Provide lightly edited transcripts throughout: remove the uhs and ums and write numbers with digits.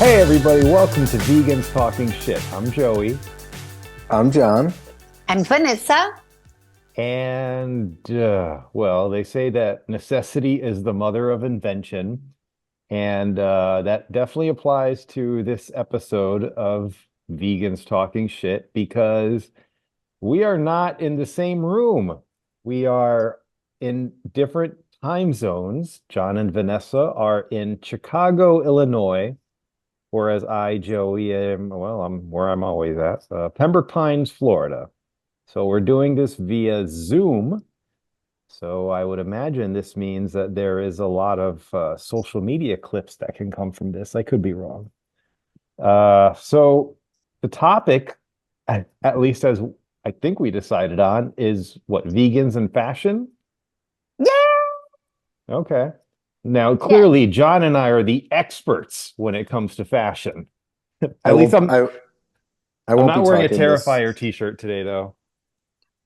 Hey everybody, welcome to Vegans Talking Shit. I'm Joey. I'm Jon. I'm Vanessa. And, well, they say that necessity is the mother of invention. And that definitely applies to this episode of Vegans Talking Shit because we are not in the same room. We are in different time zones. Jon and Vanessa are in Chicago, Illinois. Whereas I, Joey, I'm where I'm always at, Pembroke Pines, Florida. So we're doing this via Zoom. So I would imagine this means that there is a lot of social media clips that can come from this. I could be wrong. So the topic, at least as I think we decided on, is what, vegans and fashion? Yeah. Okay. Now, Yeah. clearly, Jon and I are the experts when it comes to fashion. I At least won't. I I'm won't not be wearing a talking this. Terrifier t-shirt today, though.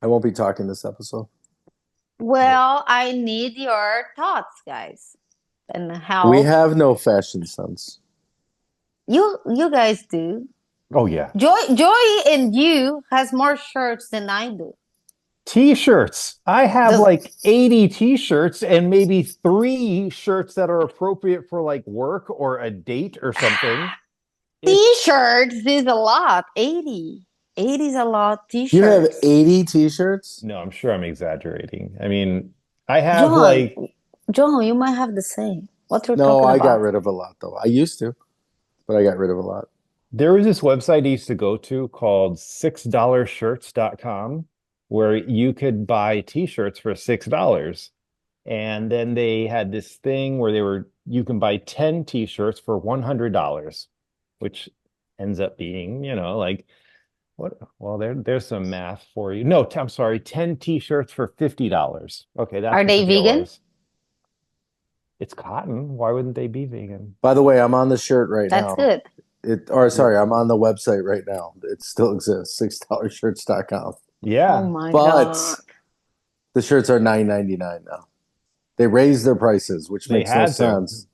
I won't be talking this episode. Well, I need your thoughts, guys, and We help. have no fashion sense. You guys do. Oh, yeah. Joy and you has more shirts than I do. T-shirts. I have The like 80 t-shirts and maybe 3 shirts that are appropriate for like work or a date or something. It's t-shirts is a lot. 80. 80 is a lot. You have T-shirts. 80 t-shirts? No, I'm sure I'm exaggerating. I mean, I have Jon, like Jon, you might have the same. What you're No, talking I got about? rid of a lot though. I used to, but I got rid of a lot. there was this website I used to go to called $6shirts.com where you could buy t-shirts for $6. And then they had this thing where you can buy 10 t-shirts for $100, which ends up being, like what? Well, there's some math for you. No, I'm sorry, 10 t-shirts for $50. Okay, that's Are what the they deal vegan? was. It's cotton. Why wouldn't they be vegan? By the way, I'm on the shirt right That's now. good. I'm on the website right now. It still exists, $6shirts.com. Oh Yeah. my But God. the shirts are $9.99 now. They raised their prices, which They makes no had to. sense.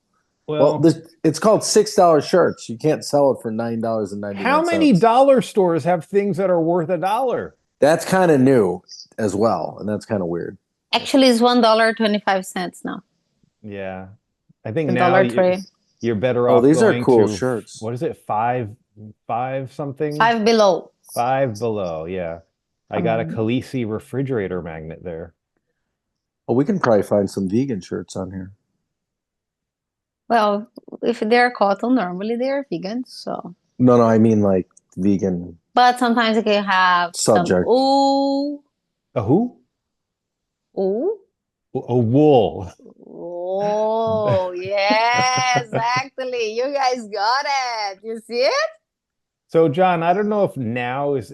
Well, Well, it's called $6 shirts. You can't sell it for how many $9.99. dollar stores have things that are worth $1? That's kind of new as well, and that's kind of weird. Actually, it's $1.25 now. Yeah. I think The now Dollar Tree. you're better Oh, off these are going cool to, shirts. what is it? Five something? Five Below. Five Below. Yeah. I got a Um, Khaleesi refrigerator magnet there. Oh, we can probably find some vegan shirts on here. well, if they're cotton, normally they're vegan. So, No, I mean like vegan but sometimes you can have some subject. A who? ooh. A wool. Oh, yeah, exactly. You guys got it. You see it? So Jon, I don't know if now is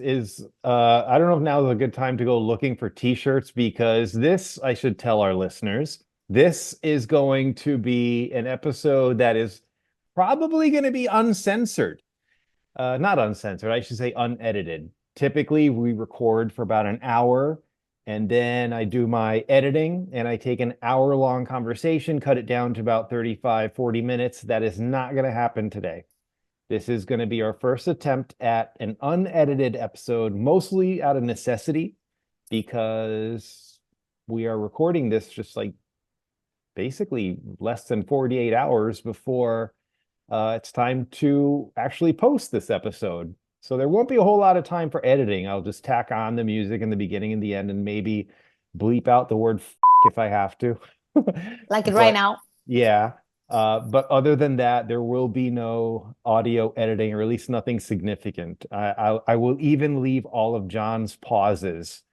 I don't know if now is a good time to go looking for t-shirts because this, I should tell our listeners, this is going to be an episode that is probably going to be uncensored. Not uncensored, I should say unedited. Typically, we record for about an hour and then I do my editing and I take an hour-long conversation, cut it down to about 35, 40 minutes. That is not going to happen today. This is going to be our first attempt at an unedited episode, mostly out of necessity, because we are recording this just like basically less than 48 hours before it's time to actually post this episode. So there won't be a whole lot of time for editing. I'll just tack on the music in the beginning and the end and maybe bleep out the word if I have to. Like it right But now. yeah. But other than that, there will be no audio editing, or at least nothing significant. I will even leave all of Jon's pauses,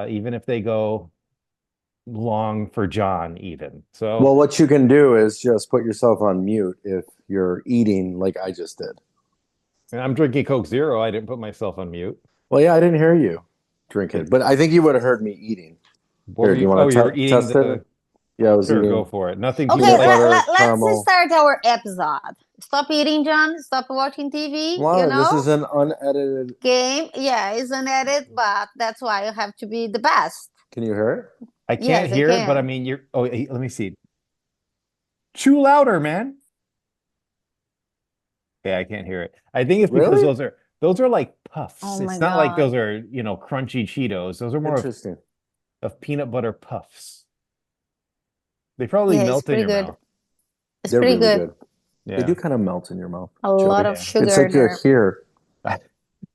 even if they go long for Jon, even. So Well, what you can do is just put yourself on mute if you're eating like I just did. and I'm drinking Coke Zero. I didn't put myself on mute. Well, yeah, I didn't hear you drink Okay. it, but I think you would have heard me eating. What were Here, do you? you Oh, want you were to eating test it? the. Yeah, I was Sure, go eating for it. Nothing too Okay, peanut spicy. butter, let's caramel. start our episode. Stop eating, John. Stop watching TV, you Well, this know? is an unedited. Game. Yeah, it's an edit, but that's why you have to be the best. Can you hear it? I can't Yes, I hear it, but I can. mean, you're. Oh, let me see. Chew louder, man. Yeah, I can't hear it. I think it's because Really? those are like Oh puffs. my It's not like those God. are, crunchy Cheetos. Those are more Interesting. of peanut butter puffs. They probably Yeah, it's melt in pretty your good. mouth. It's They're pretty really good. good. They do Yeah. kind of melt in your mouth, A lot Joey. of Yeah. It's sugar like you're there. here. A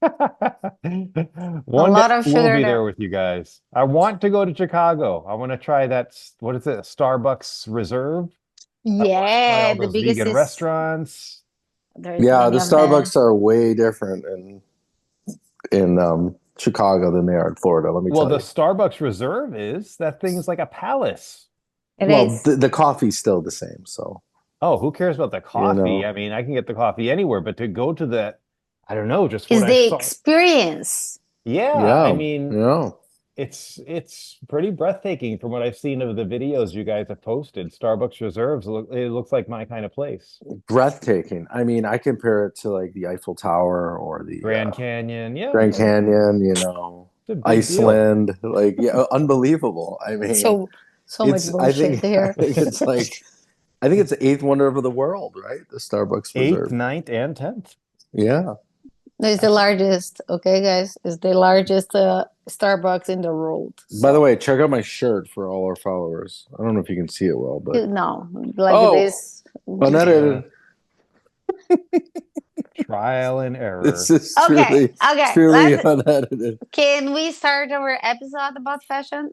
A One day lot of we'll sugar be there there. with you guys. I want to go to Chicago. I want to try what is it? Starbucks Reserve. I want to try Yeah, all the those biggest vegan is restaurants. there's Yeah, many the of them. Starbucks are way different in Chicago than they are in Florida. Let me Well, tell the you. Starbucks Reserve that thing is like a palace. It Well, is. the coffee's still the same, so Oh, who cares about the you coffee? know. I mean, I can get the coffee anywhere, but to go to I don't know, just what It's I the saw. experience. Yeah, I Yeah, mean, yeah. it's pretty breathtaking from what I've seen of the videos you guys have posted. Starbucks Reserves it looks like my kind of place. Breathtaking. I mean, I compare it to like the Eiffel Tower or the Grand Canyon, yeah, Grand I mean, Canyon, it's a big deal. Iceland. Like, yeah, unbelievable. I mean, So so much I bullshit think I there. think it's like I think it's the eighth wonder of the world, right? The Starbucks Eighth, Reserve. ninth, and 10th. Yeah. It's the That's largest, okay, guys. It's the largest Starbucks in the world. By the So way, check out my shirt for all our followers. I don't know if you can see it well, but no, like oh, this. yeah, unedited. trial and This error. is Okay, okay. truly Let's. unedited. Can we start our episode about fashion?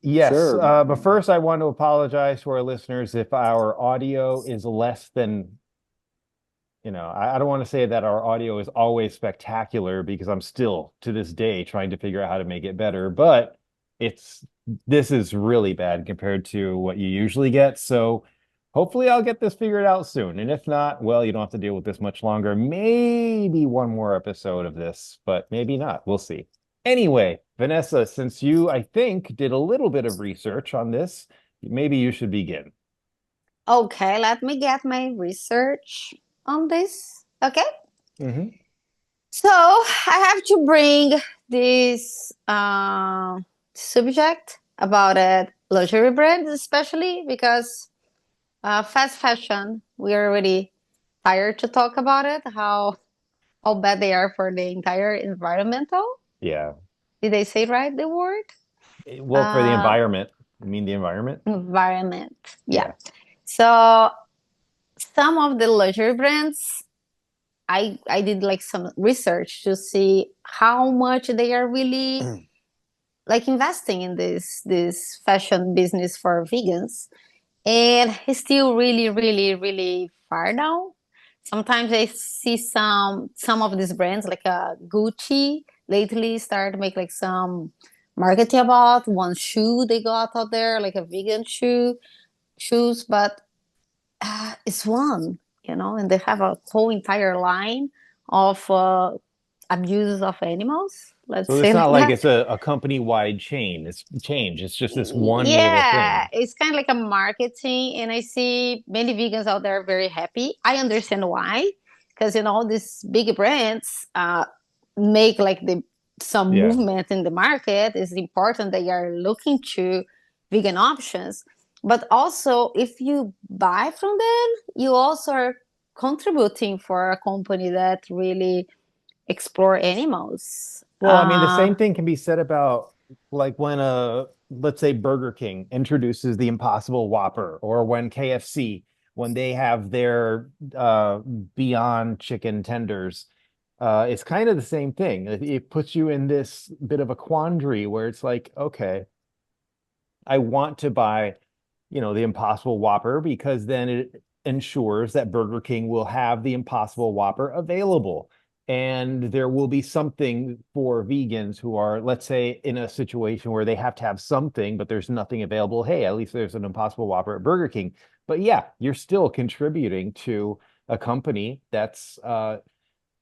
Yes, Sure. but first I want to apologize to our listeners if our audio is less than, I don't want to say that our audio is always spectacular because I'm still to this day trying to figure out how to make it better, but it's this is really bad compared to what you usually get. So hopefully I'll get this figured out soon. And if not, well, you don't have to deal with this much longer. Maybe one more episode of this, but maybe not. We'll see. Anyway, Vanessa, since you, I think, did a little bit of research on this, maybe you should begin. Okay, let me get my research on this. Okay. Hmm. So I have to bring this subject about it, luxury brands, especially because fast fashion, we are already tired to talk about it, how bad they are for the entire environmental. Yeah. Did they say right the word? Well, for the Uh, environment, you mean the environment? environment. Yeah. Yeah. So some of the luxury brands, I did like some research to see how much they are really like investing in this fashion business for vegans, and it's still really far down. Sometimes I see some of these brands like Gucci lately start to make like some marketing about one shoe they got out there, like a vegan shoes, but it's one, and they have a whole entire line of abuses of animals. Let's So it's say not like like that. it's a company-wide change. It's just this one little Yeah, thing. it's kind of like a marketing, and I see many vegans out there very happy. I understand why, because these big brands make like the some Yeah. movement in the market. It's important they are looking to vegan options, but also if you buy from them, you also are contributing for a company that really explore animals. Well, I mean, the same thing can be said about like when let's say Burger King introduces the Impossible Whopper, or when KFC, when they have their Beyond Chicken tenders. It's kind of the same thing. It puts you in this bit of a quandary where it's like, okay, I want to buy, the Impossible Whopper because then it ensures that Burger King will have the Impossible Whopper available. And there will be something for vegans who are, let's say, in a situation where they have to have something, but there's nothing available. Hey, at least there's an Impossible Whopper at Burger King. But yeah, you're still contributing to a company that's,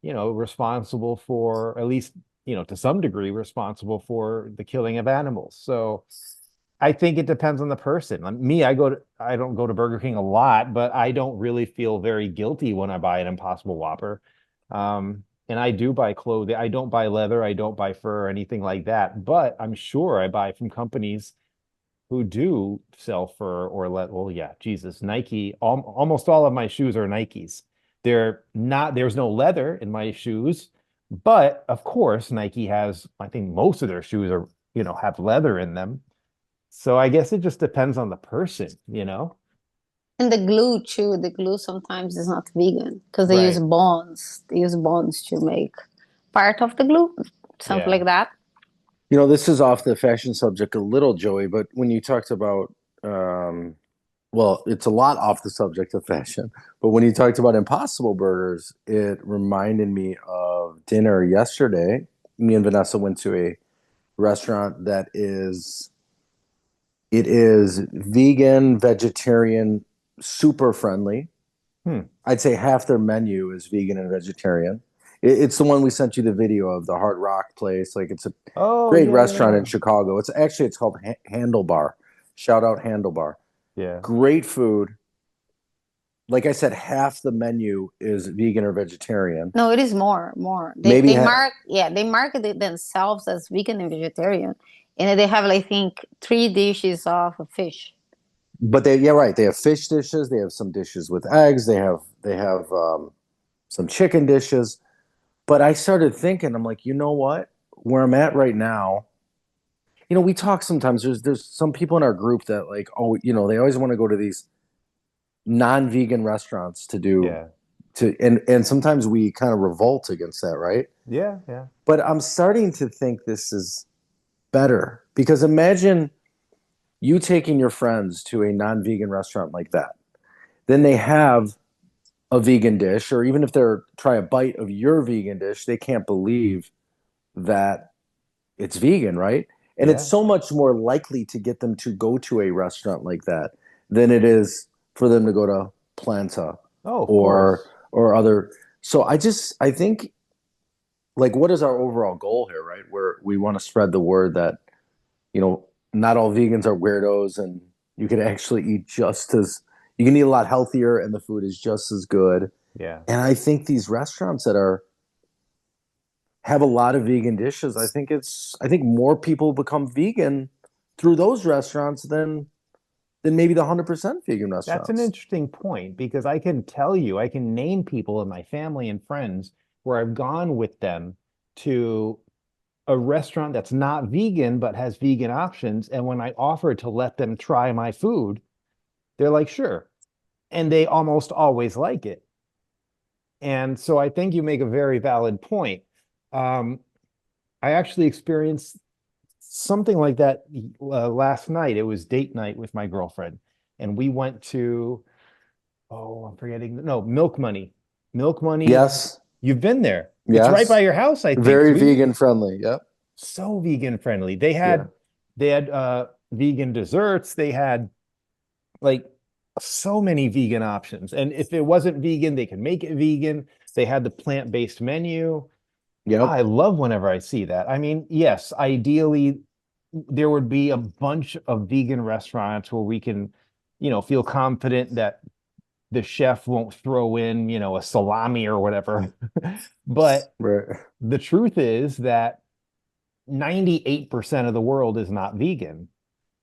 responsible for, at least, to some degree, responsible for the killing of animals. So I think it depends on the person. Me, I don't go to Burger King a lot, but I don't really feel very guilty when I buy an Impossible Whopper. And I do buy clothing. I don't buy leather. I don't buy fur or anything like that. But I'm sure I buy from companies who do sell fur or well, yeah, Jesus, Nike. Almost all of my shoes are Nikes. there's no leather in my shoes, but of course Nike has, I think most of their shoes are, have leather in them. So I guess it just depends on the person, And the glue too. The glue sometimes is not vegan because they use Right. bonds. They use bonds to make part of the glue, something Yeah. like that. This is off the fashion subject a little, Joey, but when you talked about, well, it's a lot off the subject of fashion, but when you talked about Impossible Burgers, it reminded me of dinner yesterday. Me and Vanessa went to a restaurant it is vegan, vegetarian, super friendly. Hmm. I'd say half their menu is vegan and vegetarian. It's the one we sent you the video of, the Hard Rock place. Like, it's a Oh, great yeah, restaurant in yeah. Chicago. It's called Handlebar. Shout out Handlebar. Yeah. Great food. Like I said, half the menu is vegan or vegetarian. No, it is more. Maybe They market it themselves as vegan and vegetarian, and then they have, I think, 3 dishes of fish. but right. They have fish dishes. They have some dishes with eggs. They have some chicken dishes. But I started thinking, I'm like, you know what? Where I'm at right now, we talk sometimes. There's some people in our group that, like, oh, they always want to go to these non-vegan restaurants Yeah. and sometimes we kind of revolt against that, right? Yeah. Yeah. But I'm starting to think this is better, because imagine you taking your friends to a non-vegan restaurant like that. Then they have a vegan dish, or even if they're try a bite of your vegan dish, they can't believe that it's vegan, right? And it's Yeah. so much more likely to get them to go to a restaurant like that than it is for them to go to Planta Oh, of or course. other. So I think, like, what is our overall goal here, right? Where we want to spread the word that, not all vegans are weirdos, and you can actually you can eat a lot healthier, and the food is just as good. Yeah. And I think these restaurants that have a lot of vegan dishes, I think more people become vegan through those restaurants than maybe the 100% vegan That's an restaurants. interesting point because I can tell you, I can name people in my family and friends where I've gone with them to a restaurant that's not vegan but has vegan options. And when I offer to let them try my food, they're like, sure. And they almost always like it. And so I think you make a very valid point. Um, I actually experienced something like that last night. It was date night with my girlfriend, and we went to, oh, I'm forgetting. No, Milk Money. Milk Money. Yes, You've been there. It's right by yes, your house, I think. very We vegan friendly. Yep. so vegan friendly. They Yeah. had vegan desserts. They had like so many vegan options. And if it wasn't vegan, they could make it vegan. They had the plant-based menu. Yep. I love whenever I see that. I mean, yes, ideally there would be a bunch of vegan restaurants where we can, feel confident that the chef won't throw in, a salami or whatever. But Right. the truth is that 98% of the world is not vegan.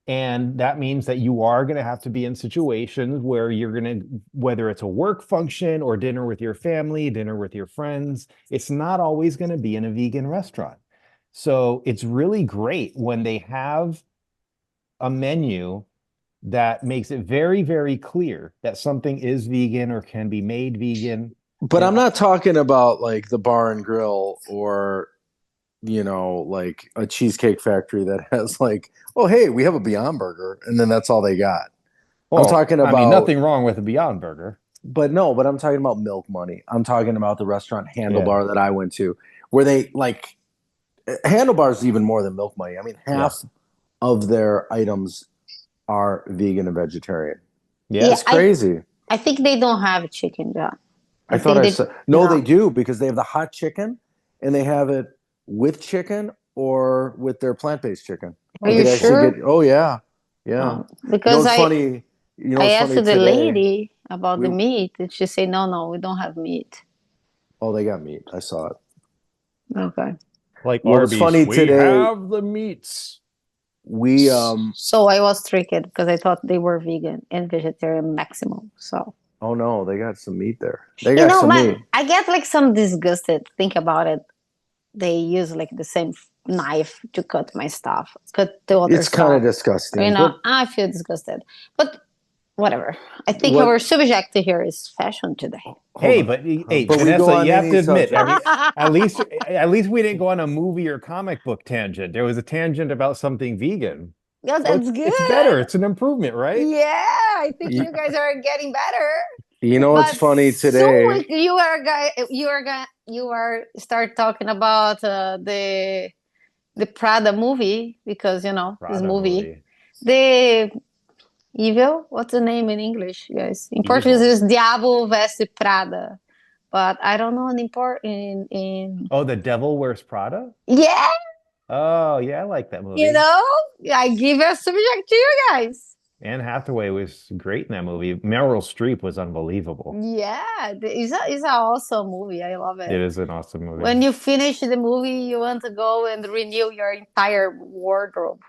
And that means that you are going to have to be in situations where you're going to, whether it's a work function or dinner with your family, dinner with your friends, it's not always going to be in a vegan restaurant. So it's really great when they have a menu that makes it very, very clear that something is vegan or can be made vegan. But And I'm not talking about like the bar and grill, or like a cheesecake factory that has, like, oh, hey, we have a Beyond Burger, and then that's all they got. I'm well, talking I mean, about, nothing wrong with a Beyond Burger. but no, but I'm talking about Milk Money. I'm talking about the restaurant Yeah, Handlebar that I went to, where they, like, Handlebar's even more than Milk Money. I mean, yeah, half of their items are vegan and vegetarian. yeah. Yeah, It's crazy. I think they don't have chicken, John. I I thought think I they said no, they no. do, because they have the hot chicken, and they have it with chicken or with their plant-based chicken. Are You you could actually sure? get, oh yeah, yeah. Because It's funny. I It's asked funny the today. lady about We the meat, and she said, no, we don't have meat. Oh, they got meat. I saw it. Okay. Like What was Arby's, funny we today? have the meats. We So I was tricked because I thought they were vegan and vegetarian maximum. So Oh no, they got some meat there. They You got know, some man, meat. I get like some disgusted. Think about it. They use like the same knife to cut my stuff, cut the other It's kind of stuff. You disgusting, know, but I feel disgusted. But whatever. I think what? our subject here is fashion today. Hold Hey, on. hey, But we go Vanessa, on you have to any admit, I subject. mean, at least we didn't go on a movie or comic book tangent. There was a tangent about something vegan. Yeah, So that's it's better. good. It's an improvement, right? Yeah, I think You, you guys are getting better. you know what's But funny soon today? you are start talking about the Prada movie because you know this Prada movie, movie. the evil. What's the name in English, guys? In Portuguese, Evil. is Diabo Veste Prada, but I don't know in Oh, The Devil Wears Prada? yeah, Oh, yeah, I like that you movie. know, I give a subject to you guys. Anne Hathaway was great in that movie. Meryl Streep was unbelievable. Yeah, it's a awesome movie. I love It it. is an awesome movie. When you finish the movie, you want to go and renew your entire wardrobe.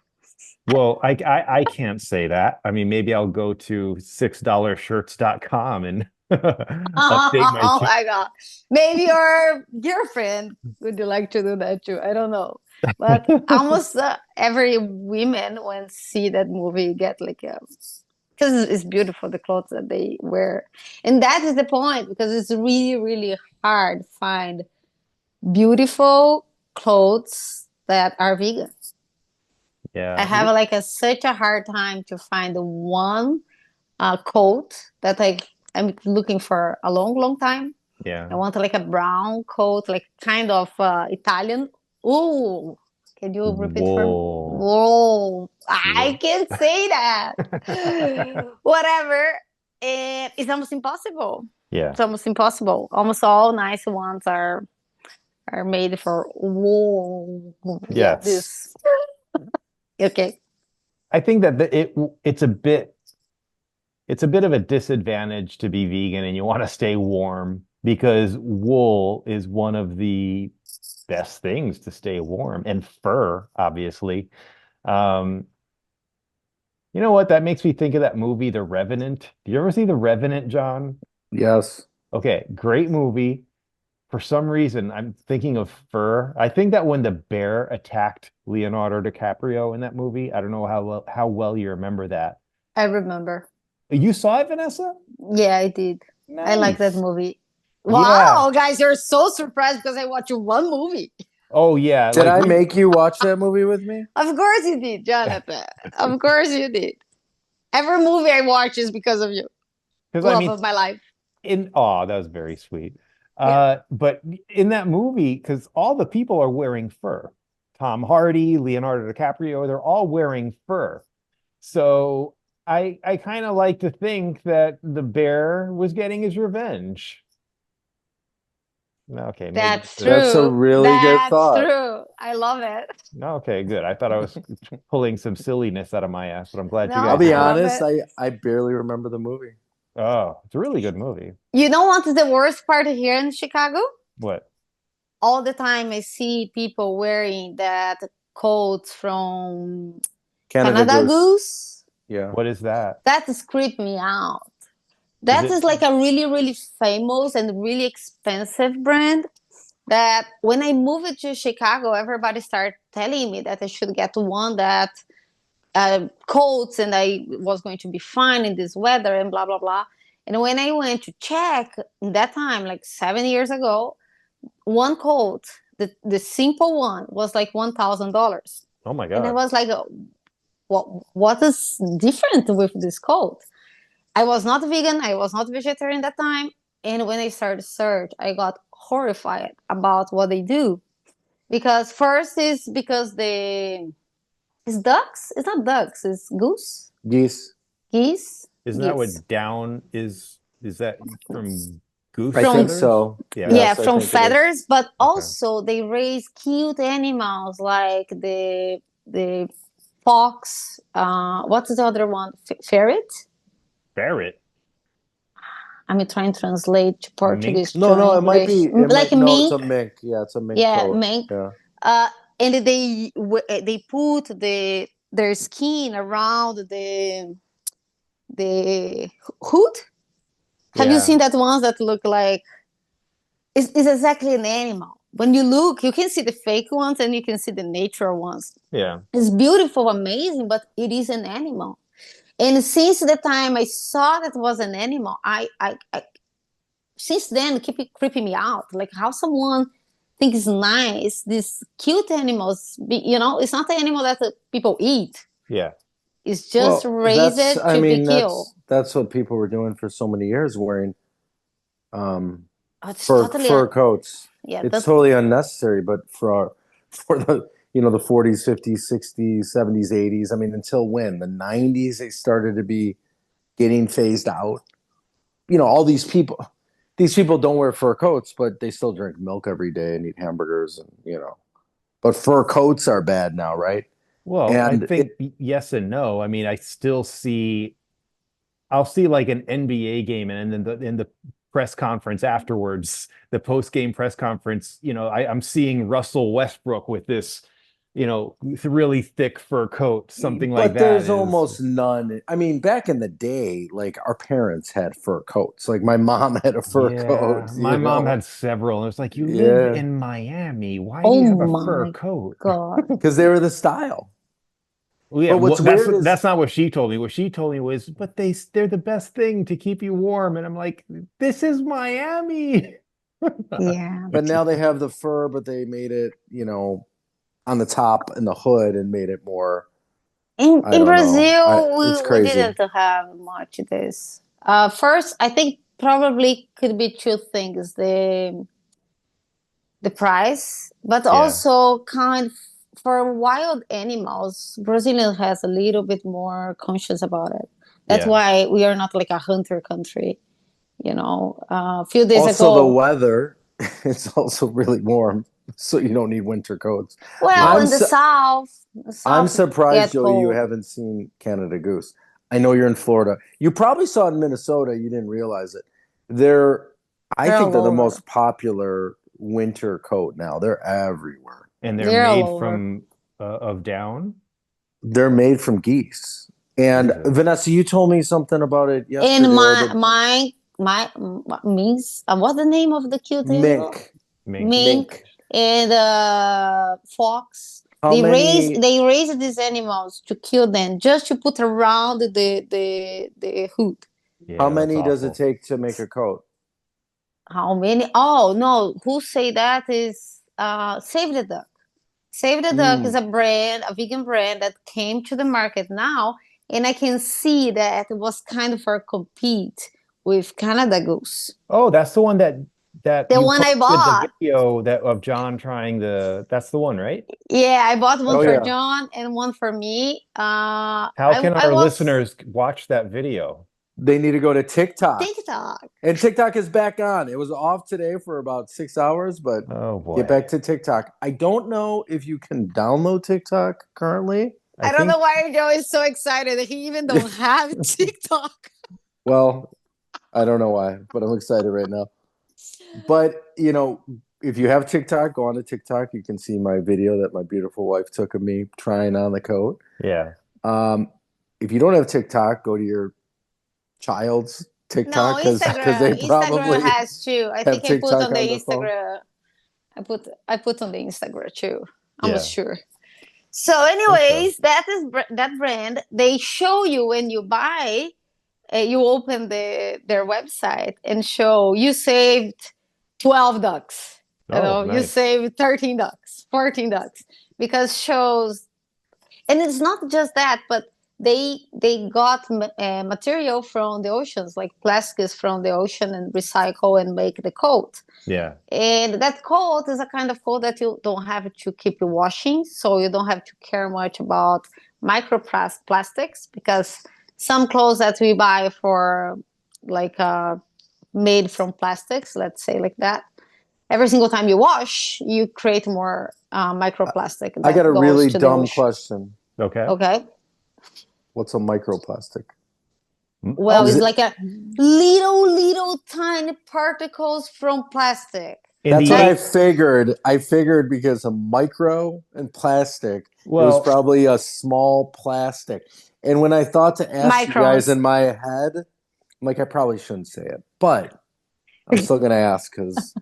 Well, I can't say that. I mean, maybe I'll go to $6shirts.com and update my Oh my God. Maybe your girlfriend would you like to do that too. I don't know. But almost every women when see that movie get like a because it's beautiful the clothes that they wear. And that is the point because it's really, really hard to find beautiful clothes that are vegan. I Yeah. have like such a hard time to find the one coat that I'm looking for a long, long time. I Yeah. want like a brown coat, like kind of Italian. Ooh, can you repeat for me? Whoa. Whoa, I Whoa. can't say that. Whatever. And it's almost impossible. Yeah. It's almost impossible. Almost all nice ones are made for whoa. Yeah, Yes. this. Okay. I think that it's a bit of a disadvantage to be vegan and you want to stay warm because wool is one of the best things to stay warm and fur, obviously. Um, you know what? That makes me think of that movie, The Revenant. Do you ever see The Revenant, John? Yes. Okay, great movie. For some reason, I'm thinking of fur. I think that when the bear attacked Leonardo DiCaprio in that movie, I don't know how well you remember that. I remember. You saw it, Vanessa? Yeah, I did. I like that Nice. movie. Yeah. Wow, guys, you're so surprised because I watched one movie. Oh yeah, Did like I we make you watch that movie with me? Of course you did, Jonathan. Of course you did. Every movie I watch is because of you. because I Love mean of my life. in oh, that was very sweet. Yeah. But in that movie, because all the people are wearing fur. Tom Hardy, Leonardo DiCaprio, they're all wearing fur. So I kind of like to think that the bear was getting his revenge. Okay, maybe That's That's a true. really good That's thought. true. I love it. okay, good. I thought I was pulling some silliness out of my ass, but I'm glad you I'll No, guys be I agree. love honest, it. I barely remember the movie. Oh, it's a really good movie. You know what is the worst part here in Chicago? What? All the time I see people wearing that coats from Canada Canada Goose. Goose. Yeah. What is that? That is creep me out. Is That it? is like a really, really famous and really expensive brand that when I moved to Chicago, everybody started telling me that I should get one that coats and I was going to be fine in this weather and blah, blah, blah. And when I went to check in that time, like 7 years ago, one coat, the simple one was like $1,000. Oh my And I God. was like, what is different with this coat? I was not vegan. I was not vegetarian that time. And when I started search, I got horrified about what they do. Because first is because it's ducks. It's not ducks. It's goose, Geese. geese, Isn't that geese. what down is? Is that from goose I think From feathers? so. Yeah. yeah, Yes, I from think it is. feathers, but Okay. also they raise cute animals like the fox. What's the other one? Ferret. Ferret. I'm trying to translate to Mink. Portuguese No, to no, it might English. be. It Like might. a No, it's a mink. mink. Yeah, it's a mink Yeah, coat. mink. Yeah. And they put their skin around the hood. Have you seen that ones that look like it's exactly an animal? When you look, you can see the fake ones and you can see the natural ones. Yeah. It's beautiful, amazing, but it is an animal. And since the time I saw that was an animal, I since then keep it creeping me out. Like how someone thinks nice, these cute animals, it's not the animal that people eat. Yeah. It's just raised to be killed. That's what people were doing for so many years, wearing Totally fur coats. Yeah, it's totally unnecessary, but for the the 40s, 50s, 60s, 70s, 80s. I mean, until when? The 90s, they started to be getting phased out. All these people don't wear fur coats, but they still drink milk every day and eat hamburgers, and but fur coats are bad now, right? Well, And I think yes and no. I mean, I'll see like an NBA game, and then in the press conference afterwards, the post-game press conference, I'm seeing Russell Westbrook with this, really thick fur coat, something like that. But there's almost none. I mean, back in the day, like our parents had fur coats. Like my mom had a fur coat. My mom had several. And it's like, you live in Miami. Why do you have a fur coat? God. Because they were the style. Well, yeah, that's not what she told me. What she told me was, but they're the best thing to keep you warm. And I'm like, this is Miami. Yeah. But now they have the fur, but they made it, on the top and the hood and made it more. In Brazil, we didn't have much of this. First, I think probably could be two things: the price, but also for wild animals, Brazilian has a little bit more conscious about it. That's why we are not like a hunter country. A few days ago. Also, the weather, it's also really warm, so you don't need winter coats. Well, in the south I'm surprised, Joey, you haven't seen Canada Goose. I know you're in Florida. You probably saw it in Minnesota. You didn't realize it. I think they're the most popular winter coat now. They're everywhere. And they're made from of down? They're made from geese. And Vanessa, you told me something about it yesterday. And what's the name of the cute animal? Mink. And fox. They raise these animals to kill them, just to put around the hood. Yeah, how many does it take to make a coat? How many? Oh no, who say that is Save the Duck. Save the Duck is a vegan brand that came to the market now, and I can see that it was kind of for compete with Canada Goose. Oh, that's the one that the one I bought. The video of John trying that's the one, right? Yeah, I bought one for John and one for me. How can our listeners watch that video? They need to go to TikTok. TikTok. And TikTok is back on. It was off today for about 6 hours, but get back to TikTok. I don't know if you can download TikTok currently. I don't know why Joe is so excited that he even don't have TikTok. Well, I don't know why, but I'm excited right now. But, if you have TikTok, go on to TikTok. You can see my video that my beautiful wife took of me trying on the coat. Yeah. If you don't have TikTok, go to your child's TikTok because they probably Instagram has too. I think I put on the Instagram. I put on the Instagram too. I'm not sure. So, anyways, that brand. They show you when you buy. You open their website and show you saved 12 ducks. Nice. You saved 13 ducks, 14 ducks, because shows, and it's not just that, but they got material from the oceans, like plastics from the ocean, and recycle and make the coat. Yeah. And that coat is a kind of coat that you don't have to keep washing, so you don't have to care much about microplastics, because some clothes that we buy for like made from plastics, let's say like that, every single time you wash, you create more microplastic. I got a really dumb question. Okay. What's a microplastic? Well, it's like a little tiny particles from plastic. That's what I figured. I figured because of micro and plastic, it was probably a small plastic. And when I thought to ask you guys in my head, I'm like, I probably shouldn't say it. but I'm still going to ask because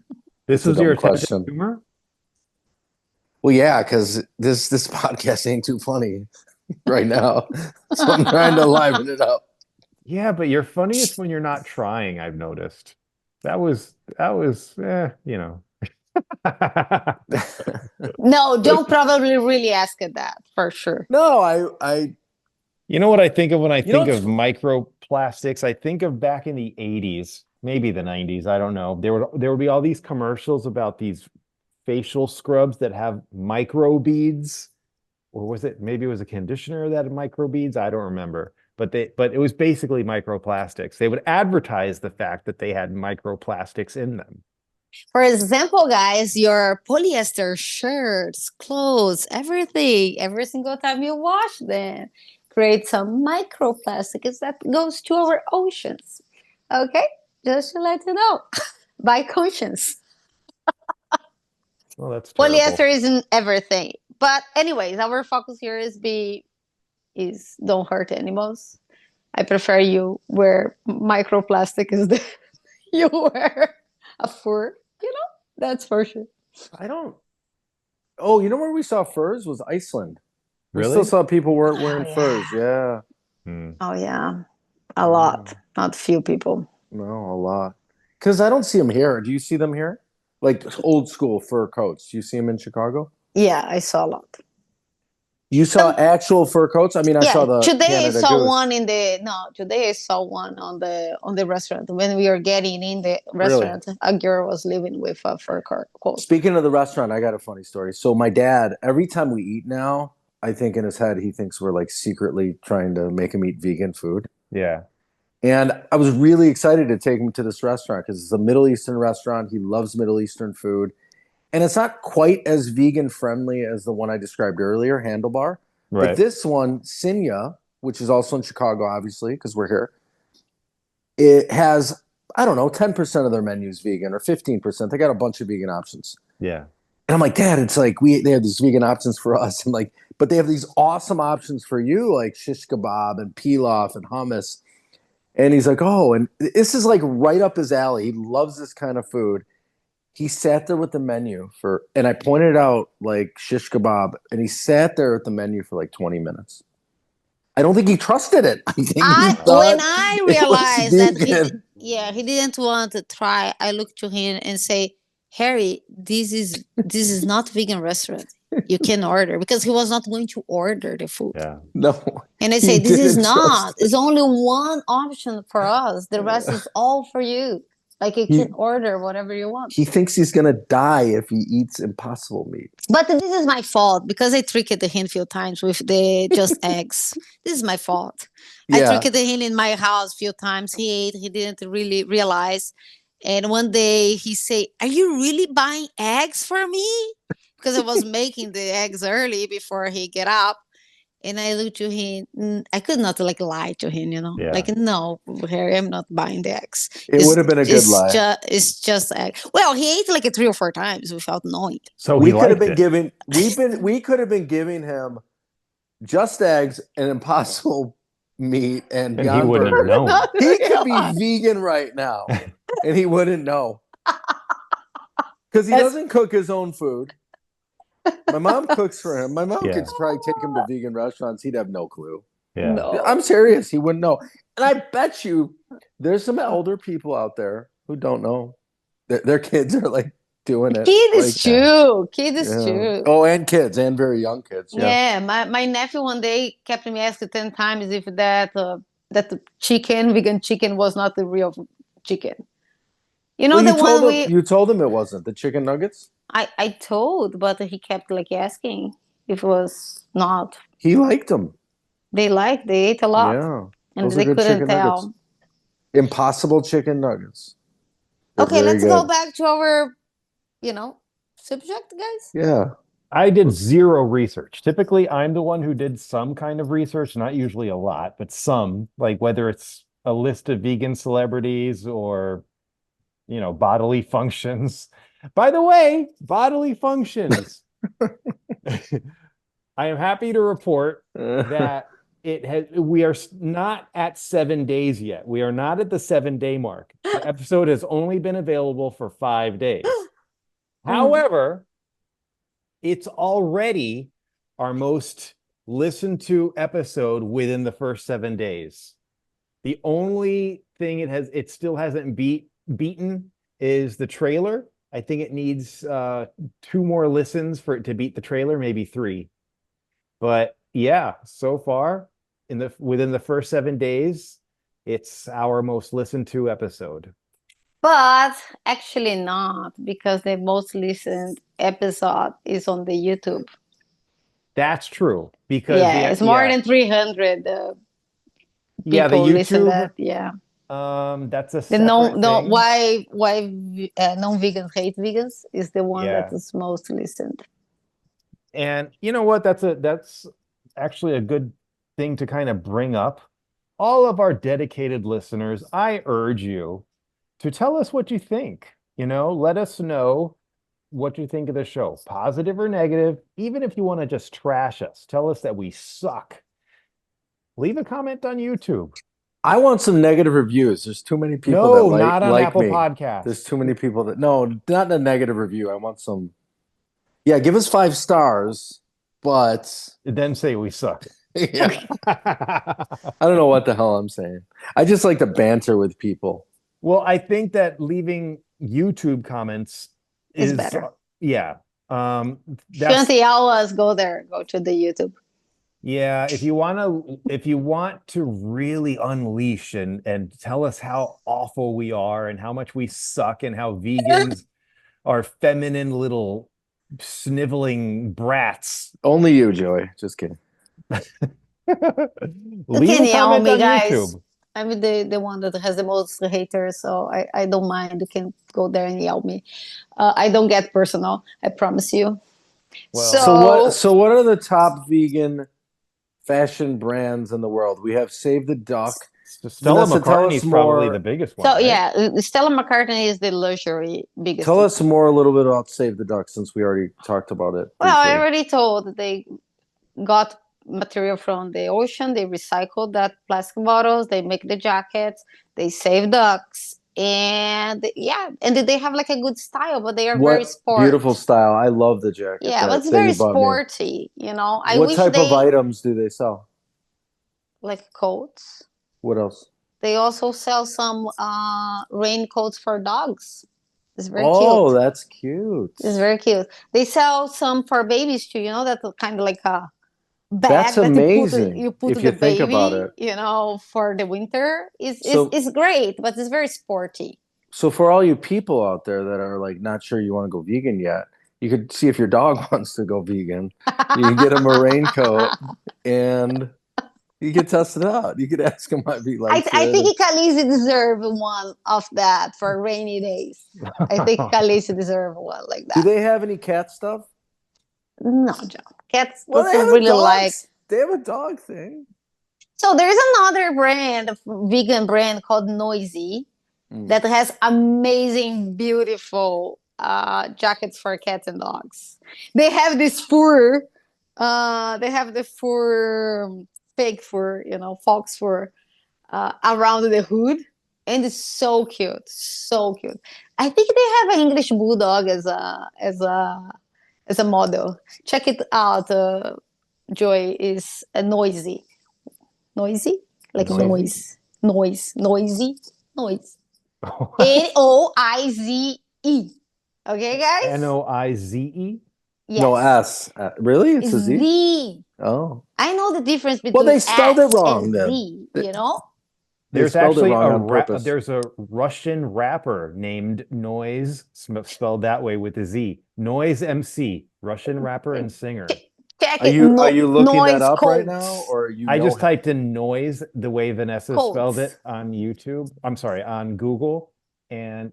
This it's a is your dumb attempt at question. humor? Well, yeah, because this podcast ain't too funny right now, so I'm trying to liven it up. Yeah, but you're funniest when you're not trying, I've noticed. That was you know. No, don't probably really ask it that for sure. No, I You know what I think of when I You know think what's of microplastics? I think of back in the 80s, maybe the 90s, I don't know. There would be all these commercials about these facial scrubs that have micro beads, or was it maybe it was a conditioner that had micro beads? I don't remember. But it was basically microplastics. They would advertise the fact that they had microplastics in them. For example, guys, your polyester shirts, clothes, everything, every single time you wash them, create some microplastics that goes to our oceans. Okay? Just to let you know. By conscience. Well, that's terrible. Polyester isn't everything. But anyways, our focus here is don't hurt animals. I prefer you wear microplastic is the you wear a fur, that's for sure. I don't. Oh, you know where we saw furs was Iceland. We Really? still saw people wearing yeah. furs. Yeah. Oh yeah, a lot, not few people. No, a lot. Because I don't see them here. Do you see them here? Like old school fur coats. Do you see them in Chicago? Yeah, I saw a lot. You saw actual fur coats? I mean, I saw the today Canada I saw Goose. one today I saw one on the restaurant when we were getting in the restaurant. Really? A girl was living with a fur coat. Speaking of the restaurant, I got a funny story. So my dad, every time we eat now, I think in his head he thinks we're like secretly trying to make him eat vegan food. Yeah. And I was really excited to take him to this restaurant because it's a Middle Eastern restaurant. He loves Middle Eastern food. And it's not quite as vegan friendly as the one I described earlier, Handlebar. Right. But this one, Sinya, which is also in Chicago, obviously, because we're here, it has, I don't know, 10% of their menus vegan or 15%. They got a bunch of vegan options. Yeah. And I'm like, Dad, it's like they have these vegan options for us. And like, but they have these awesome options for you, like shish kebab and pilaf and hummus. And he's like, oh, and this is like right up his alley. He loves this kind of food. He sat there with the menu and I pointed out like shish kebab, and he sat there at the menu for like 20 minutes. I don't think he trusted it. I think when I realized that he didn't want to try, I looked to him and say, Harry, this is not a vegan restaurant. You can order, because he was not going to order the food. Yeah. No. And I say, this is not. It's only one option for us. The rest is all for you. Like you can order whatever you want. He thinks he's gonna die if he eats impossible meat. But this is my fault because I tricked him a few times with the just eggs. This is my fault. Yeah. I tricked him in my house a few times. He ate. He didn't really realize. And one day he said, "Are you really buying eggs for me?" Because I was making the eggs early before he get up. And I looked to him. I could not lie to him, Yeah. Like, no, Harry, I'm not buying the eggs. It would have been a good lie. It's just egg. Well, he ate like 3 or 4 times without knowing. So we could have been giving. We could have been giving him just eggs and impossible meat and Beyond he wouldn't Burger. know. He could be vegan right now, and he wouldn't know because he doesn't cook his own food. My mom cooks for him. My mom could probably take him to vegan restaurants. He'd have no clue. Yeah. No. I'm serious. He wouldn't know. And I bet you there's some older people out there who don't know that their kids are like doing it. Kid is true. Kid is true. Oh, and kids, and very young kids. Yeah. My nephew one day kept me asking 10 times if that vegan chicken was not the real chicken. You know, you told him it wasn't the chicken nuggets? I told, but he kept asking if it was not. He liked them. They ate a lot. Yeah. And they couldn't tell. Nuggets. Impossible chicken nuggets. Okay, let's go back to our, subject, guys. Yeah. I did zero research. Typically, I'm the one who did some kind of research, not usually a lot, but some, like whether it's a list of vegan celebrities or, bodily functions. By the way, bodily functions. I am happy to report that we are not at 7 days yet. We are not at the 7-day mark. The episode has only been available for 5 days. However, it's already our most listened to episode within the first 7 days. The only thing it still hasn't beaten is the trailer. I think it needs 2 more listens for it to beat the trailer, maybe 3. But yeah, so far within the first 7 days, it's our most listened to episode. But actually not, because the most listened episode is on the YouTube. That's true because Yeah, it's more than 300 yeah, the people listen YouTube that. Yeah. That's a The no separate no thing. why non-vegans hate vegans is the one Yeah. that is most listened. And you know what? That's actually a good thing to kind of bring up. All of our dedicated listeners, I urge you to tell us what you think. Let us know what you think of the show, positive or negative. Even if you want to just trash us, tell us that we suck. Leave a comment on YouTube. I want some negative reviews. There's too many people No, that not on like Apple me. Podcasts. There's too many people that no, not a negative review. I want some. Yeah, give us 5 stars, but Then say we suck. yeah, I don't know what the hell I'm saying. I just like to banter with people. Well, I think that leaving YouTube comments Is better. Yeah. Shouldn't they always go there? Go to the YouTube. Yeah, if you want to really unleash and tell us how awful we are and how much we suck and how vegans are feminine little sniveling brats. Only you, Joey. Just kidding. Leave a comment on YouTube. I'm the one that has the most haters, so I don't mind. You can go there and yell me. I don't get personal, I promise you. Well, so what are the top vegan fashion brands in the world? We have Save the Duck. Stella Vanessa, McCartney is probably the biggest one. So right? yeah, Stella McCartney is the luxury biggest. Tell us more a little bit about Save the Duck, since we already talked about it. Well, I already told they got material from the ocean, they recycled that plastic bottles, they make the jackets, they save ducks, and yeah, and they have like a good style, but they are very sporty. Beautiful style. I love the jacket. Yeah, but it's very sporty, What type of items do they sell? Like coats. What else? They also sell some raincoats for dogs. It's very cute. Oh, that's cute. It's very cute. They sell some for babies too, that's kind of like a bag. That's amazing. You put if the you think baby, about it. For the winter. It's great, but it's very sporty. So for all you people out there that are like not sure you want to go vegan yet, you could see if your dog wants to go vegan. You can get him a raincoat and you could test it out. You could ask him if he likes it. I think Khaleesi deserves one of that for rainy days. I think Khaleesi deserves one like that. Do they have any cat stuff? No, John. Cats they really like. They have a dog thing. So there's another brand, a vegan brand called Noisy, that has amazing, beautiful jackets for cats and dogs. They have this fur. They have the fur, fake fur, fox fur, around the hood, and it's so cute, so cute. I think they have an English bulldog as a model. Check it out. Joy is a noisy, like noise. Noisy. Noize. Okay, guys. Noize. Yes. No S. Really? It's a Z? Z. Oh. I know the difference between. Well, they spelled S it wrong and then. Z, There's actually there's a Russian rapper named Noise, spelled that way with a Z. Noise MC, Russian rapper and singer. Check are you looking that up right now, or I just typed in Noise the way Vanessa spelled it on YouTube. I'm sorry, on Google. And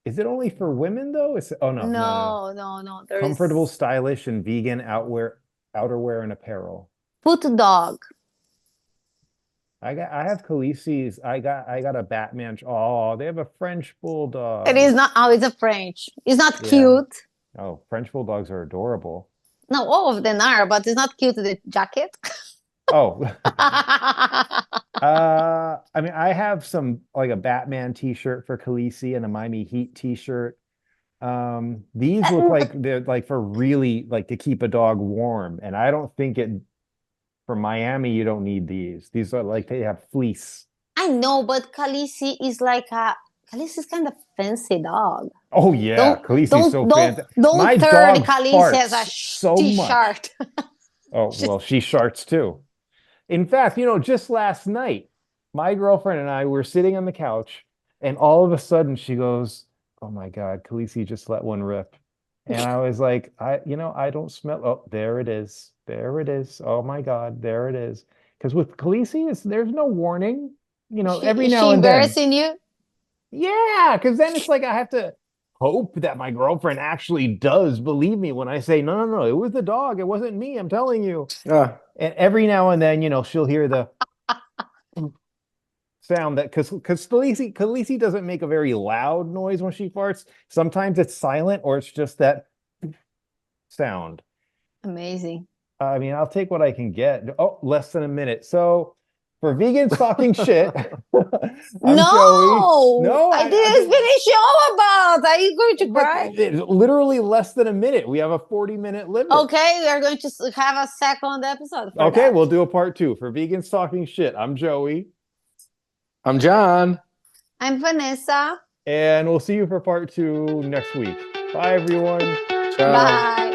is it only for women though? No. Comfortable, stylish, and vegan outerwear and apparel. Put dog. I have Khaleesi's. I got a Batman. Oh, they have a French bulldog. It is not. Oh, it's a French. It's not cute. Oh, French bulldogs are adorable. No, all of them are, but it's not cute. The jacket. Oh, I mean, I have some like a Batman t-shirt for Khaleesi and a Miami Heat t-shirt. These look like they're like for really like to keep a dog warm, and I don't think it for Miami you don't need these. These are like they have fleece. I know, but Khaleesi is kind of fancy dog. Oh yeah, Don't Khaleesi's don't so don't fantastic. My don't third dog Khaleesi as a farts so much. t-shirt. Oh, well, she sharts too. In fact, just last night, my girlfriend and I were sitting on the couch, and all of a sudden she goes, "Oh my God, Khaleesi just let one rip." And I was like, I don't smell. Oh, there it is. There it is. Oh my God, there it is. Because with Khaleesi, there's no warning. Every Is now she and then. embarrassing you? Yeah, because then it's like I have to hope that my girlfriend actually does believe me when I say, no, no, no, it was the dog. It wasn't me. I'm telling you. And every now and then, she'll hear the sound that because Khaleesi doesn't make a very loud noise when she farts. Sometimes it's silent or it's just that sound. Amazing. I mean, I'll take what I can get. Oh, less than a minute. So for vegans talking shit, I'm Joey. No, No, I didn't finish all about. Are you going to but cry? it's literally less than a minute. We have a 40-minute limit. Okay, we are going to have a second episode for Okay, that. we'll do a part 2 for vegans talking shit. I'm Joey. I'm Jon. I'm Vanessa. And we'll see you for part 2 next week. Bye, everyone. Ciao. Bye.